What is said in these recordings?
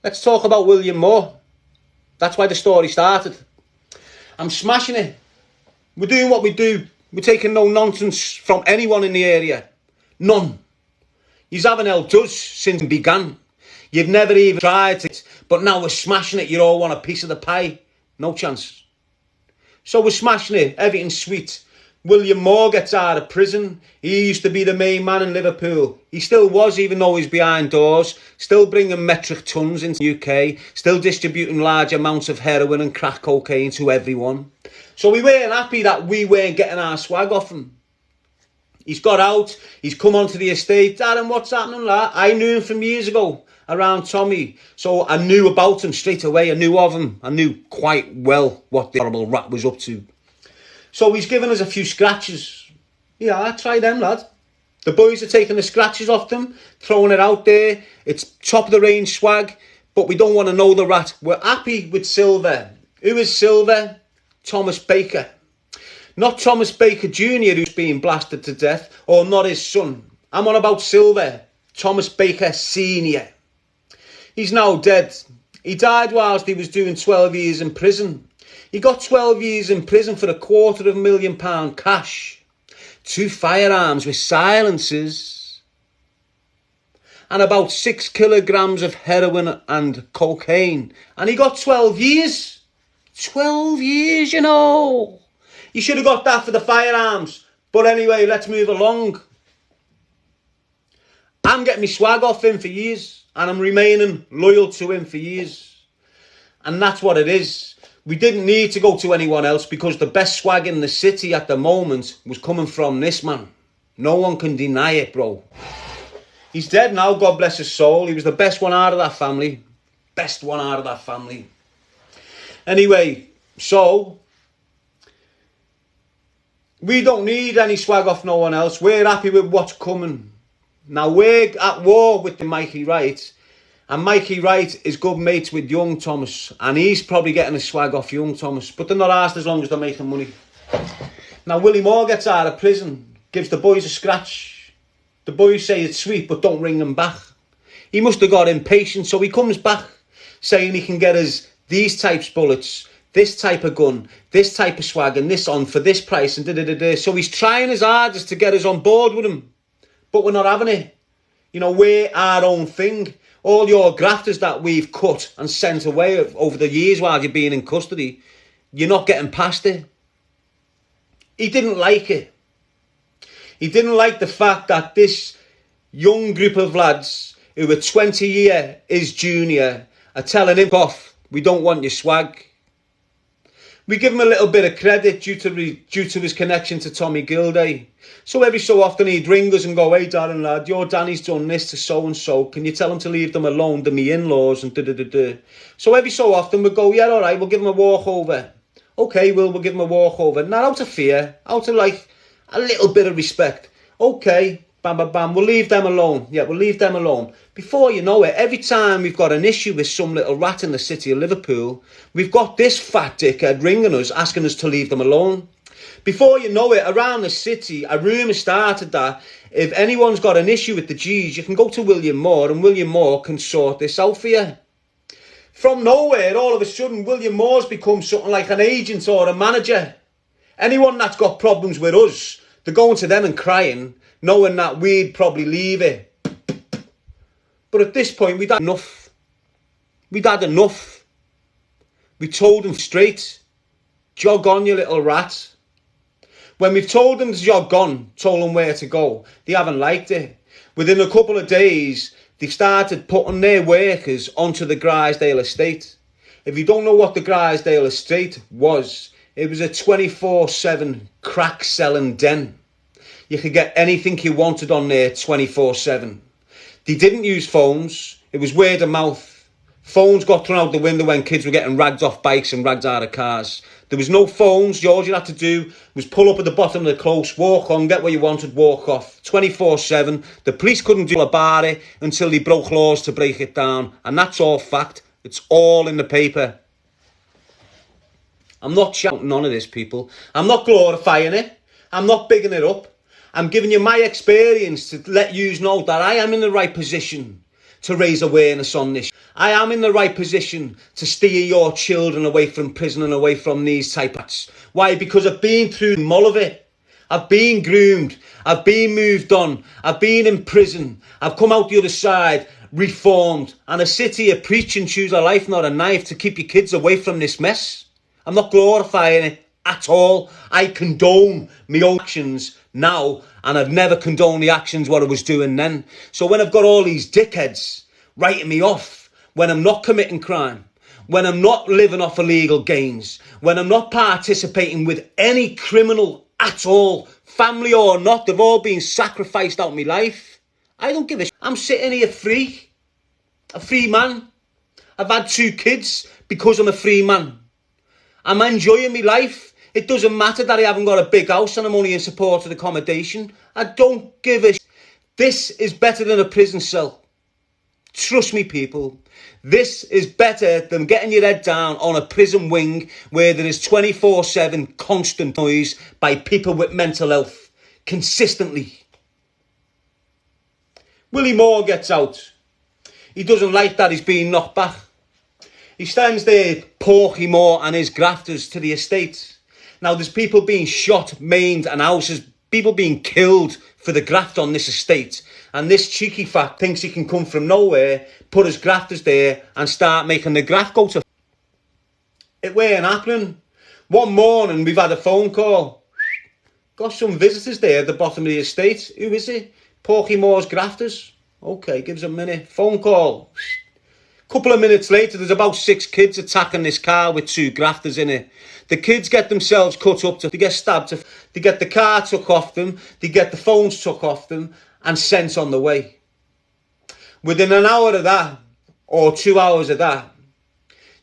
Let's talk about William Moore. That's why the story started. I'm smashing it. We're doing what we do. We're taking no nonsense from anyone in the area. None. You haven't helped us since it began. You've never even tried it. But now we're smashing it. You all want a piece of the pie. No chance. So we're smashing it. Everything's sweet. William Moore gets out of prison. He used to be the main man in Liverpool. He still was, even though he's behind doors. Still bringing metric tons into the UK. Still distributing large amounts of heroin and crack cocaine to everyone. So we weren't happy that we weren't getting our swag off him. He's got out. He's come onto the estate. Darren, what's happening, lad? I knew him from years ago around Tommy. So I knew about him straight away. I knew of him. I knew quite well what the horrible rat was up to. So he's given us a few scratches. Yeah, try them, lad. The boys are taking the scratches off them, throwing it out there. It's top of the range swag, but we don't want to know the rat. We're happy with Silver. Who is Silver? Thomas Baker. Not Thomas Baker Jr. who's being blasted to death, or not his son. I'm on about Silver. Thomas Baker Sr. He's now dead. He died whilst he was doing 12 years in prison. He got 12 years in prison for £250,000 cash, 2 firearms with silencers, and about 6 kilograms of heroin and cocaine. And he got 12 years. 12 years, you know. You should have got that for the firearms. But anyway, let's move along. I'm getting my swag off him for years, and I'm remaining loyal to him for years. And that's what it is. We didn't need to go to anyone else because the best swag in the city at the moment was coming from this man. No one can deny it, bro. He's dead now, God bless his soul. He was the best one out of that family. Best one out of that family. Anyway, so we don't need any swag off no one else. We're happy with what's coming. Now, we're at war with the Mikey Wright. And Mikey Wright is good mates with young Thomas. And he's probably getting a swag off young Thomas. But they're not asked as long as they're making money. Now, Willie Moore gets out of prison. Gives the boys a scratch. The boys say it's sweet, but don't ring them back. He must have got impatient. So he comes back saying he can get us these types bullets, this type of gun, this type of swag, and this on for this price. And da-da-da-da. So he's trying his hardest to get us on board with him. But we're not having it. You know, we're our own thing. All your grafters that we've cut and sent away over the years while you've been in custody, you're not getting past it. He didn't like it. He didn't like the fact that this young group of lads who were 20 years his junior are telling him off, we don't want your swag. We give him a little bit of credit due to his connection to Tommy Gilday. So every so often he'd ring us and go, hey Darren lad, your Danny's done this to so-and-so. Can you tell him to leave them alone, to me in-laws and da-da-da-da. So every so often we'd go, yeah, all right, we'll give him a walkover. Okay, we'll give him a walkover. Not out of fear, out of like a little bit of respect. Okay, bam, bam, bam, we'll leave them alone. Yeah, we'll leave them alone. Before you know it, every time we've got an issue with some little rat in the city of Liverpool, we've got this fat dickhead ringing us, asking us to leave them alone. Before you know it, around the city, a rumour started that if anyone's got an issue with the G's, you can go to William Moore and William Moore can sort this out for you. From nowhere, all of a sudden, William Moore's become something like an agent or a manager. Anyone that's got problems with us, they're going to them and crying, knowing that we'd probably leave it. But at this point, we'd had enough. We'd had enough. We told them straight, jog on, you little rat. When we've told them to jog on, told them where to go, they haven't liked it. Within a couple of days, they've started putting their workers onto the Grisdale estate. If you don't know what the Grisdale estate was, it was a 24/7 crack selling den. You could get anything you wanted on there 24/7. They didn't use phones. It was word of mouth. Phones got thrown out the window when kids were getting ragged off bikes and ragged out of cars. There was no phones. All you had to do was pull up at the bottom of the close, walk on, get what you wanted, walk off. 24/7. The police couldn't do about it until they broke laws to break it down. And that's all fact. It's all in the paper. I'm not shouting none of this, people. I'm not glorifying it. I'm not bigging it up. I'm giving you my experience to let you know that I am in the right position to raise awareness on this. I am in the right position to steer your children away from prison and away from these type acts. Why? Because I've been through all of it. I've been groomed. I've been moved on. I've been in prison. I've come out the other side, reformed. And I sit here preaching, choose a life, not a knife, to keep your kids away from this mess. I'm not glorifying it at all. I condone my own actions now, and I've never condoned the actions what I was doing then. So when I've got all these dickheads writing me off, when I'm not committing crime, when I'm not living off illegal gains, when I'm not participating with any criminal at all, family or not, they've all been sacrificed out of my life. I don't give a shit. I'm sitting here free. A free man. I've had 2 kids because I'm a free man. I'm enjoying my life. It doesn't matter that I haven't got a big house and I'm only in supported accommodation. I don't give a shit. This is better than a prison cell. Trust me, people. This is better than getting your head down on a prison wing where there is 24/7 constant noise by people with mental health. Consistently. Willie Moore gets out. He doesn't like that he's being knocked back. He stands there, Porky Moore and his grafters to the estate. Now, there's people being shot, maimed, and houses, people being killed for the graft on this estate. And this cheeky fat thinks he can come from nowhere, put his grafters there, and start making the graft go to... It weren't happening. One morning, we've had a phone call. Got some visitors there at the bottom of the estate. Who is it? Porky Moore's grafters. Okay, gives a minute. Phone call. Couple of minutes later, there's about 6 kids attacking this car with 2 grafters in it. The kids get themselves cut up, they get stabbed, they get the car took off them, they get the phones took off them and sent on the way. Within an hour of that, or 2 hours of that,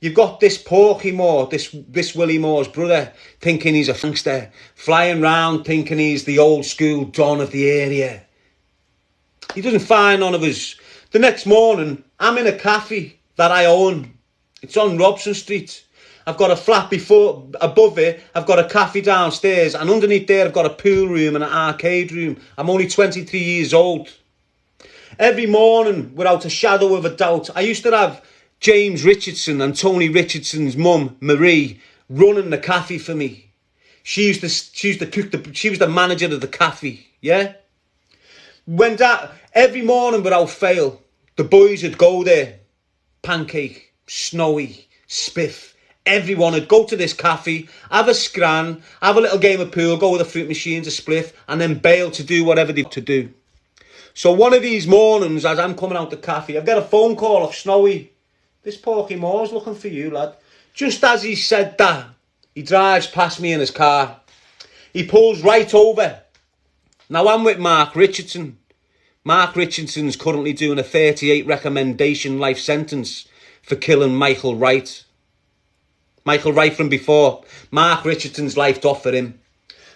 you've got this Porky Moore, this Willie Moore's brother, thinking he's a gangster, flying round thinking he's the old school Don of the area. He doesn't find none of us. The next morning, I'm in a cafe that I own. It's on Robson Street. I've got a flat above it. I've got a cafe downstairs. And underneath there, I've got a pool room and an arcade room. I'm only 23 years old. Every morning, without a shadow of a doubt, I used to have James Richardson and Tony Richardson's mum, Marie, running the cafe for me. She used to cook. She was the manager of the cafe, yeah? Every morning without fail, the boys would go there. Pancake, Snowy, Spiff. Everyone would go to this cafe, have a scran, have a little game of pool, go with a fruit machines, a spliff, and then bail to do whatever they to do. So one of these mornings, as I'm coming out the cafe, I've got a phone call off Snowy. This Porky Moore's looking for you, lad. Just as he said that, he drives past me in his car. He pulls right over. Now I'm with Mark Richardson. Mark Richardson's currently doing a 38 recommendation life sentence for killing Michael Wright. Michael Wright from before. Mark Richardson's life off for him.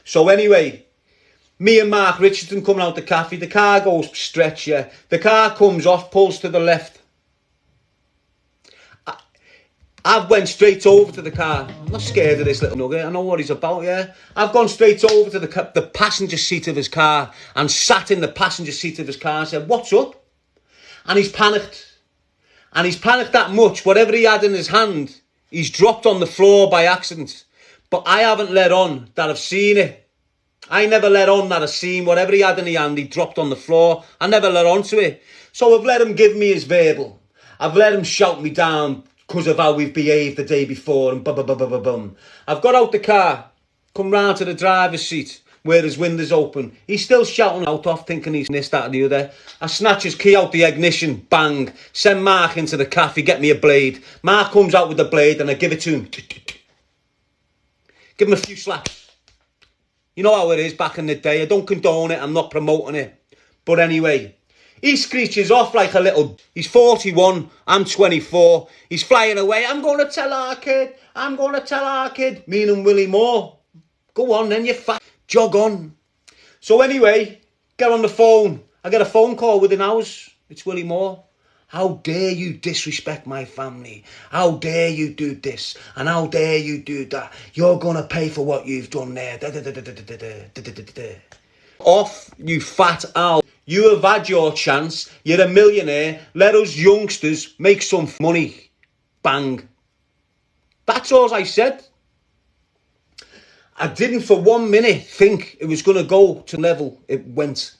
So anyway, me and Mark Richardson coming out the cafe. The car goes stretch, yeah. The car comes off, pulls to the left. I've went straight over to the car. I'm not scared of this little nugget. I know what he's about, yeah. I've gone straight over to the passenger seat of his car and sat in the passenger seat of his car and said, "What's up?" And he's panicked. And he's panicked that much. Whatever he had in his hand, he's dropped on the floor by accident. But I haven't let on that I've seen it. I never let on that I've seen whatever he had in his hand, he dropped on the floor. I never let on to it. So I've let him give me his verbal. I've let him shout me down because of how we've behaved the day before and bum. I've got out the car, come round to the driver's seat where his window's open. He's still shouting out off, thinking he's this, that and the other. I snatch his key out the ignition, bang, send Mark into the cafe, get me a blade. Mark comes out with the blade and I give it to him. Give him a few slaps. You know how it is back in the day. I don't condone it, I'm not promoting it. But anyway, he screeches off like a little... He's 41, I'm 24. He's flying away. I'm going to tell our kid. I'm going to tell our kid. Meaning Willie Moore. Go on then, you fat... Jog on. So anyway, get on the phone. I get a phone call within hours. It's Willie Moore. How dare you disrespect my family? How dare you do this? And how dare you do that? You're going to pay for what you've done there. Off, you fat owl. You have had your chance. You're a millionaire. Let us youngsters make some money. Bang. That's all I said. I didn't for 1 minute think it was going to go to the level it went.